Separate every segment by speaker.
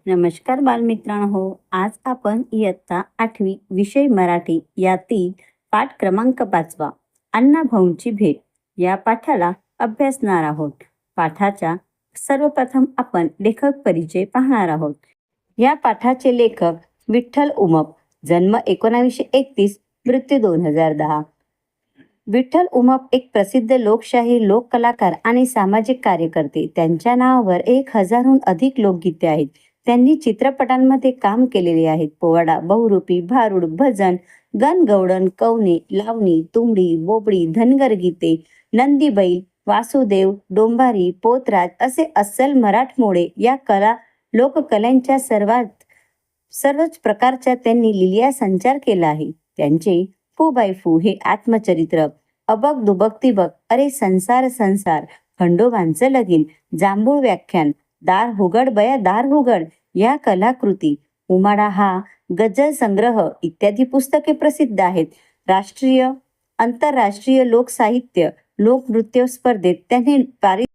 Speaker 1: नमस्कार बालमित्रांनो, आज आपण इयत्ता 8वी विषय मराठी यातील पाठ क्रमांक 5 अण्णाभाऊंची भेट या पाठाला अभ्यासणार आहोत. पाठाच्या सर्वप्रथम आपण लेखक परिचय पाहणार आहोत. या पाठाचे लेखक विठ्ठल उमप, जन्म 1931, मृत्यू 2010. विठ्ठल उमप एक प्रसिद्ध लोकशाहीर, लोककलाकार आणि सामाजिक कार्यकर्ते. त्यांच्या नावावर 1000हून अधिक लोकगीते आहेत. त्यांनी चित्रपटांमध्ये काम केलेले आहेत. पोवाडा, बहुरूपी, भारुड, भजन, गणगौडण, कवने, लावणी, तुंबडी, बोबडी, धनगर गीते, नंदीबैल, वासुदेव, डोंबारी, पोतराज असे अस्सल मराठमोळे या लोककलांच्या सर्वच प्रकारच्या त्यांनी लिलिया संचार केला आहे. त्यांचे फू बाय फू हे आत्मचरित्र, अबक दुबक तिबक, अरे संसार संसार, खंडोबांचं लगीन, जांभूळ व्याख्यान, दार हुगड बया दार हुगड या कलाकृती, उमाडा हा गझल संग्रह इत्यादी पुस्तके प्रसिद्ध आहेत. राष्ट्रीय आंतरराष्ट्रीय लोकसाहित्य लोकनृत्य स्पर्धेत त्यांनी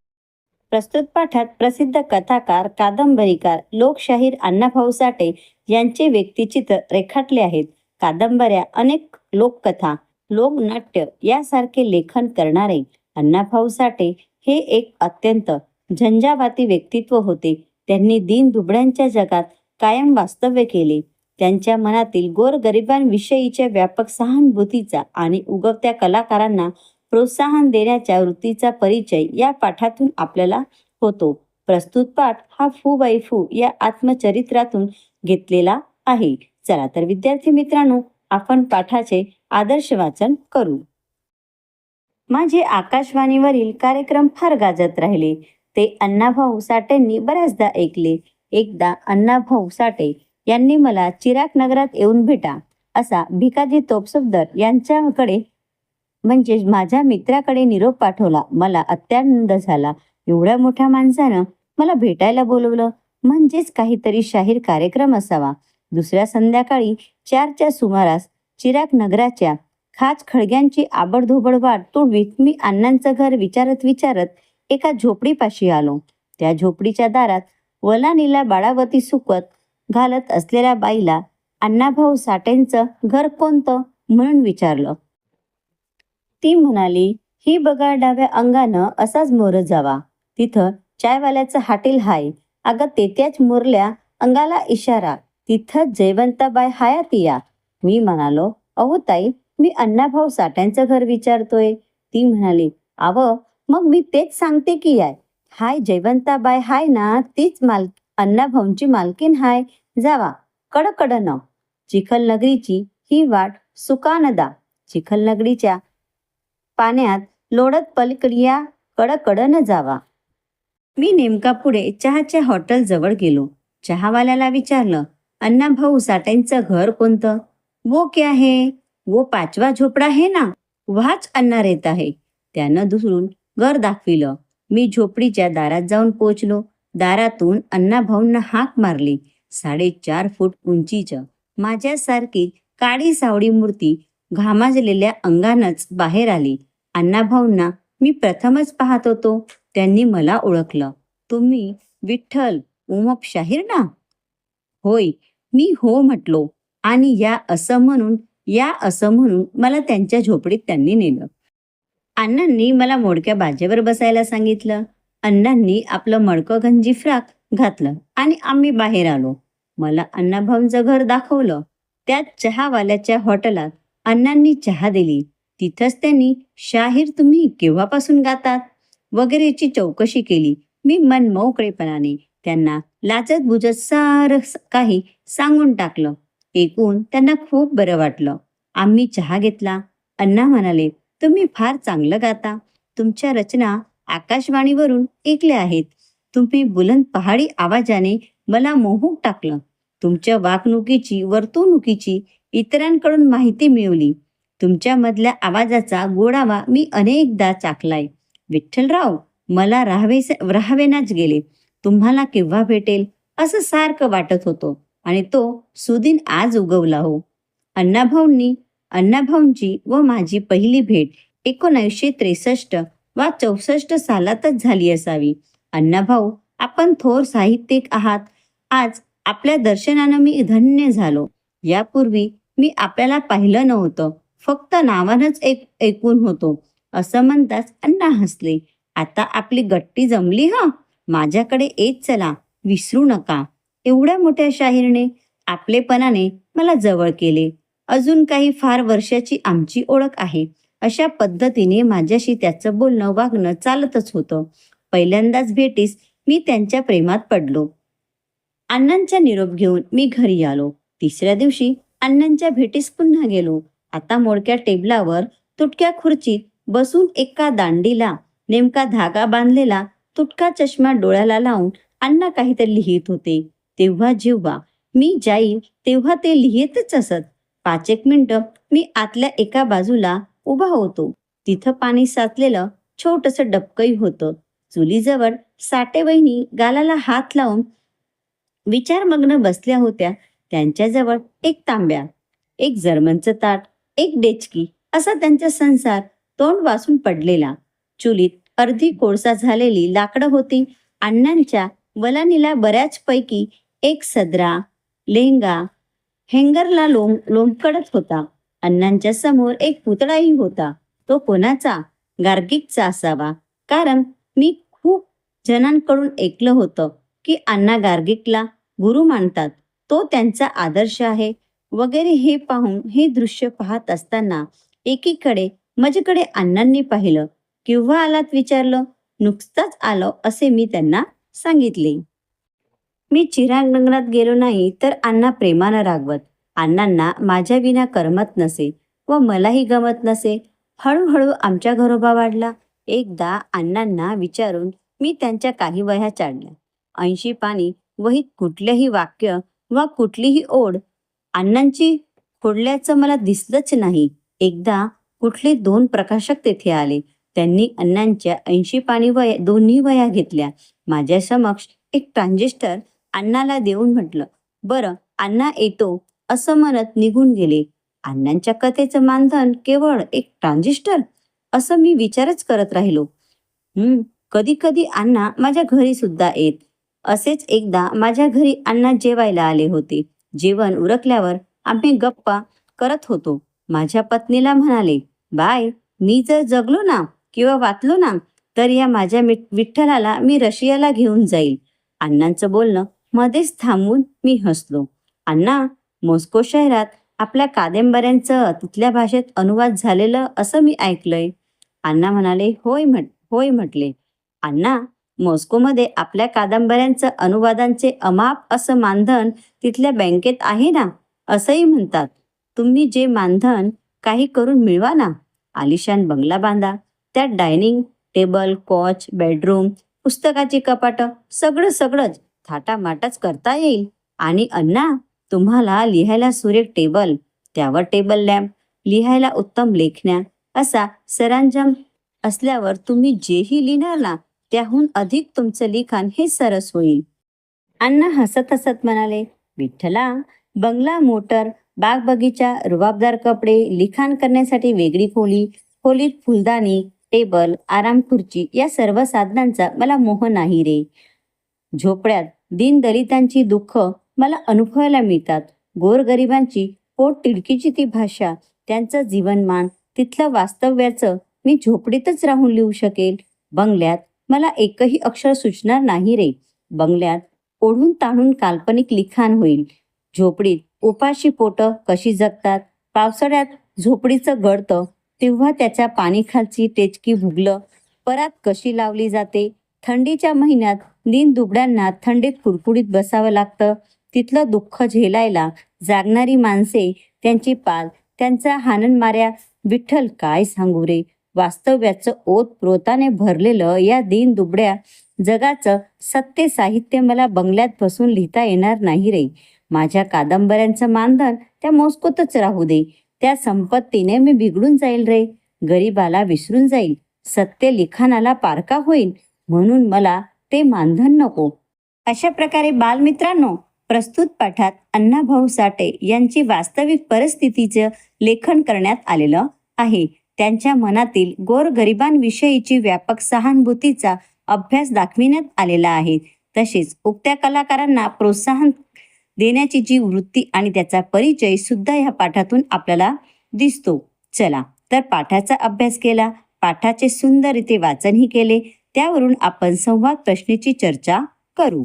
Speaker 1: प्रस्तुत पाठात प्रसिद्ध कथाकार, कादंबरीकार, लोकशाहीर अण्णाभाऊ साठे यांचे व्यक्तिचित्र रेखाटले आहेत. कादंबऱ्या, अनेक लोककथा, लोकनाट्य यासारखे लेखन करणारे अण्णाभाऊ साठे हे एक अत्यंत झंझावाती व्यक्तित्व होते. त्यांनी दीनदुबळ्यांच्या जगात कायम वास्तव्य केले. त्यांच्या मनातील गोरगरिबांविषयीच्या व्यापक सहानुभूतीचा आणि उगवत्या कलाकारांना प्रोत्साहन देण्याच्या वृत्तीचा परिचय या पाठातून आपल्याला होतो. प्रस्तुत पाठ हा फू बाय फू या आत्मचरित्रातून घेतलेला आहे. चला तर विद्यार्थी मित्रांनो, आपण पाठाचे आदर्श वाचन करू. माझे आकाशवाणीवरील कार्यक्रम फार गाजत राहिले. ते अण्णाभाऊ साठेंनी बऱ्याचदा ऐकले. एकदा अण्णाभाऊ साठे यांनी मला चिराग नगरात येऊन भेटा असा भिकाजी तोपसुबदर यांच्याकडे म्हणजे माझ्या मित्राकडे निरोप पाठवला. मला अत्यानंद झाला. एवढ्या मोठ्या माणसानं मला भेटायला बोलवलं म्हणजेच काहीतरी शाहीर कार्यक्रम असावा. दुसऱ्या संध्याकाळी 4च्या सुमारास चिराग नगराच्या खाच खळग्यांची आबडधोबड वाट तुडवीत मी अण्णांचं घर विचारत एका झोपडीपाशी आलो. त्या झोपडीच्या दारात वलानीला बाळावती सुकवत घालत असलेल्या बाईला अण्णाभाऊ साठेंचं घर कोणतं म्हणून विचारलं. ती म्हणाली, ही बघा डाव्या अंगानं असाच मोर जावा, तिथं चायवाल्याचं हाटील हाय. अगं तेत्याच मोरल्या अंगाला इशारा, तिथं जयवंताबाई हायाती या. मी म्हणालो, अहो ताई, मी अण्णाभाऊ साठ्यांचं घर विचारतोय. ती म्हणाली, आव मग मी तेच सांगते की हाय जयवंताबाई हाय ना, तीच अण्णाभाऊंची मालकीन हाय. जावा कडकडन. चिखलनगरीची ही वाट सुकानदा. चिखलनगरीच्या पाण्यात लोडत पलीकडल्या कडकडन जावा. मी नेमका पुढे चहाच्या हॉटेल जवळ गेलो. चहावाल्याला विचारलं, अण्णाभाऊ साठेंचं घर कोणतं? वो क्या है? वो 5वा झोपडा है ना, वहाच अण्णा रहता है. त्यानं दुसरून घर दाखविलं. मी झोपडीच्या दारात जाऊन पोचलो. दारातून अण्णाभाऊंना हाक मारली. 4.5 फूट उंचीचं माझ्यासारखी काळी सावळी मूर्ती घामाजलेल्या अंगानच बाहेर आली. अण्णाभाऊंना मी प्रथमच पाहत होतो. त्यांनी मला ओळखलं. तुम्ही विठ्ठल उमप शाहीर ना? होय, मी हो म्हटलो आणि या असं म्हणून मला त्यांच्या झोपडीत त्यांनी नेलं. अण्णांनी मला मोडक्या बाजेवर बसायला सांगितलं. अण्णांनी आपलं मडकं गंजी फ्राक घातलं आणि आम्ही बाहेर आलो. मला अण्णाभाऊंचं घर दाखवलं. त्यात चहावाल्याच्या हॉटेलात अण्णांनी चहा दिली. तिथंच त्यांनी शाहीर तुम्ही केव्हापासून गातात वगैरेची चौकशी केली. मी मनमोकळेपणाने त्यांना लाजत बुजत सारं काही सांगून टाकलं. ऐकून त्यांना खूप बरं वाटलं. आम्ही चहा घेतला. अण्णा म्हणाले, तुम्ही फार चांगलं गाता. तुमच्या रचना आकाशवाणीवरून ऐकल्या आहेत. तुम्ही बुलंद पहाडी आवाजाने मला मोहून टाकलं. तुमच्या वागणुकीची, वर्तणुकीची इतरांकडून माहिती मिळवली. तुमच्यामधल्या आवाजाचा गोडावा मी अनेकदा चाखलाय. विठ्ठलराव, मला राहावेनाच गेले. तुम्हाला केव्हा भेटेल असं सारखं वाटत होतं आणि तो सुदिन आज उगवला हो. अण्णाभाऊंची व माझी पहिली भेट 1963 वा 64 सालातच झाली असावी. अण्णाभाऊ, आपण थोर साहित्यिक आहात. आज आपल्या दर्शनानं मी धन्य झालो. यापूर्वी मी आपल्याला पाहिलं नव्हतं, फक्त नावानंच ऐकून होतो. असं म्हणताच अण्णा हसले. आता आपली गट्टी जमली हं. माझ्याकडे येत चला, विसरू नका. एवढ्या मोठ्या शाहीरने आपलेपणाने मला जवळ केले. अजून काही फार वर्षाची आमची ओळख आहे. अशा पद्धतीने माझ्याशी त्याचं बोलणं वागणं चालतच होतं. पहिल्यांदाच भेटीस मी त्यांच्या प्रेमात पडलो. अण्णांचा निरोप घेऊन मी घरी आलो. तिसऱ्या दिवशी अण्णांच्या भेटीस पुन्हा गेलो. आता मोडक्या टेबलावर तुटक्या खुर्चीत बसून एका दांडीला नेमका धागा बांधलेला तुटका चष्मा डोळ्याला लावून अण्णा काहीतरी लिहित होते. तेव्हा जेव्हा मी जाईल तेव्हा ते लिहितच असत. 5 मिनिटं मी आतल्या एका बाजूला उभा होतो. तिथं पाणी साचलेलं छोटंसं डबकंही होतं. चुलीजवळ साठेवहिनी गालाला हात लावून विचारमग्न बसल्या होत्या. त्यांच्याजवळ एक तांब्या, एक जर्मनचं ताट, एक डेचकी असा त्यांचा संसार तोंड वासून पडलेला. चुलीत अर्धी कोळसा झालेली लाकडं होती. अण्णांच्या वलानीला बऱ्याचपैकी एक सदरा, लेंगा हँगरला लोंबकडत होता. अण्णांच्या समोर एक पुतळाही होता. तो कोणाचा? गार्गिकचा असावा. कारण मी खूप जणांकडून ऐकलं होतं की अण्णा गार्गिकला गुरु मानतात, तो त्यांचा आदर्श आहे वगैरे. हे पाहून हे दृश्य पाहत असताना एकीकडे माझ्याकडे अण्णांनी पाहिलं. केव्हा आलात विचारलं. नुकताच आलो असे मी त्यांना सांगितले. मी चिरांगणात गेलो नाही तर अण्णा प्रेमानं रागवत. अण्णांना माझ्या विना करमत नसे व मलाही गमत नसे. हळूहळू आमच्या घरोबा वाढला. एकदा अण्णांना विचारून मी त्यांच्या काही वह्या चाडल्या. 80 पानी वहीत कुठलेही वाक्य वा कुठलीही ओढ अण्णांची खोडल्याचं मला दिसलंच नाही. एकदा कुठले 2 प्रकाशक तेथे आले. त्यांनी अण्णांच्या 80 पानी दोन्ही वह्या घेतल्या. माझ्या समक्ष एक ट्रान्झिस्टर अण्णाला देऊन म्हटलं, बरं अण्णा येतो असं म्हणत निघून गेले. अण्णांच्या कथेचं मानधन केवळ एक ट्रान्झिस्टर असं मी विचारच करत राहिलो. कधी कधी अण्णा माझ्या घरी सुद्धा येत. असेच एकदा माझ्या घरी अण्णा जेवायला आले होते. जेवण उरकल्यावर आम्ही गप्पा करत होतो. माझ्या पत्नीला म्हणाले, बाय, मी जर जगलो ना किंवा वाचलो ना तर या माझ्या विठ्ठलाला मी रशियाला घेऊन जाईल. अण्णांचं बोलणं मध्येच थांबून मी हसलो. अण्णा, मॉस्को शहरात आपल्या कादंबऱ्यांचं तिथल्या भाषेत अनुवाद झालेलं असं मी ऐकलंय. अण्णा म्हणाले, होय म्हटले. अण्णा, मॉस्कोमध्ये आपल्या कादंबऱ्यांचं अनुवादांचे अमाप असं मानधन तिथल्या बँकेत आहे ना, असंही म्हणतात. तुम्ही जे मानधन काही करून मिळवा ना. आलिशान बंगला बांधा. त्यात डायनिंग टेबल, कॉच, बेडरूम, पुस्तकाची कपाटं सगळंच थाटामाटच करता येईल. आणि अण्णा, तुम्हाला लिहायला सुरेख टेबल, त्यावर टेबल लॅम्प, लिहायला उत्तम लेखण्या असा सरंजाम असल्यावर तुम्ही जेही लिहिणार ना त्याहून अधिक तुमचं लिखाण हे सरस होईल. अण्णा हसत हसत म्हणाले, विठ्ठला, बंगला, मोटर, बाग बगीचा, रुबाबदार कपडे, लिखाण करण्यासाठी वेगळी खोली, खोलीत फुलदाणी, टेबल, आराम खुर्ची या सर्व साधनांचा मला मोह नाही रे. झोपड्यात दीनदलितांची दुःख मला अनुभवायला मिळतात. गोरगरिबांची पोट तिडकीची ती भाषा, त्यांचं जीवनमान, तिथलं वास्तव्याचं मी झोपडीतच राहून लिहू शकेल. बंगल्यात मला एकही अक्षर सुचणार नाही रे. बंगल्यात ओढून ताणून काल्पनिक लिखाण होईल. झोपडीत उपाशी पोटं कशी जगतात. पावसाळ्यात झोपडीचं गळतं तेव्हा त्याच्या पाणीखालची टेचकी भुगलं परात कशी लावली जाते. थंडीच्या महिन्यात दीनदुबळ्यांना थंडीत कुडकुडीत बसावं लागतं. तिथलं दुःख झेलायला जागणारी माणसे, त्यांची पाल, त्यांचा हाणनमाऱ्या. विठ्ठल, काय सांगू रे. वास्तव्याचं ओतप्रोताने भरलेलं या दीनदुबळ्या जगाचं सत्य साहित्य मला बंगल्यात बसून लिहिता येणार नाही रे. माझ्या कादंबऱ्यांचं मानधन त्या मॉस्कोतच राहू दे. त्या संपत्तीने मी बिघडून जाईल रे. गरीबाला विसरून जाईल. सत्य लिखाणाला पारका होईल. म्हणून मला ते मानधन नको. अशा प्रकारे बालमित्रांनो, प्रस्तुत पाठात अण्णाभाऊ साठे यांची वास्तविक परिस्थितीचं लेखन करण्यात आलेलं आहे. त्यांच्या मनातील गोरगरिबांविषयीची व्यापक सहानुभूतीचा अभ्यास दाखविण्यात आलेला आहे. तसेच उक्त्या कलाकारांना प्रोत्साहन देण्याची जी वृत्ती आणि त्याचा परिचय सुद्धा ह्या पाठातून आपल्याला दिसतो. चला तर पाठाचा अभ्यास केला, पाठाचे सुंदररीते वाचनही केले, त्यावरून आपण संवाद प्रश्नाची चर्चा करू.